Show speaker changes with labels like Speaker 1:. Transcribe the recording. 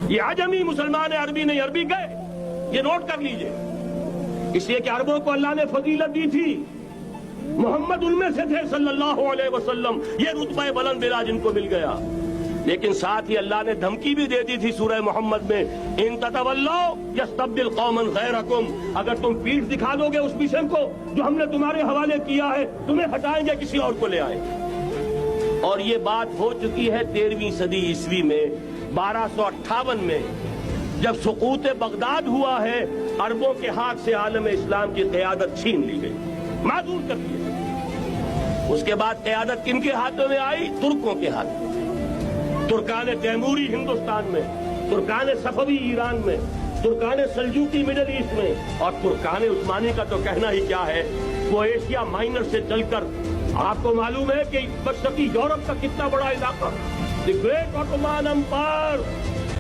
Speaker 1: ये आजमी मुसलमान है, अरबी नहीं, अरबी गए, ये नोट कर लीजिए। इसलिए कि अरबों को अल्लाह ने फजीलत दी थी, मोहम्मद उनमें से थे सल्लल्लाहु अलैहि वसल्लम, ये रुतबा बुलंद मिला जिनको मिल गया। लेकिन साथ ही अल्लाह ने धमकी भी दे दी थी सूरह मोहम्मद में, इन ततवल्लो यस्तब्दिल कौमन गैरकुम, अगर तुम पीठ दिखा दोगे उस मिशन को जो हमने तुम्हारे हवाले किया है, तुम्हें हटाएंगे, किसी और को ले आएंगे। और ये बात हो चुकी है 13वीं सदी ईस्वी में, 1258 में जब सुकूत बगदाद हुआ है, अरबों के हाथ से आलम इस्लाम की क़यादत छीन ली गई, माजूर कर दिया। उसके बाद क़यादत किनके हाथों में आई? तुर्कों के हाथ में। तुर्कान तैमूरी हिंदुस्तान में, तुर्कान सफवी ईरान में, तुर्कान सल्जूकी मिडिल ईस्ट में, और तुर्कान उस्मानी का तो कहना ही क्या है। वो एशिया माइनर से चलकर, आपको मालूम है कि मशरकी यूरोप का कितना बड़ा इलाका, द ग्रेट ऑटोमान एम्पायर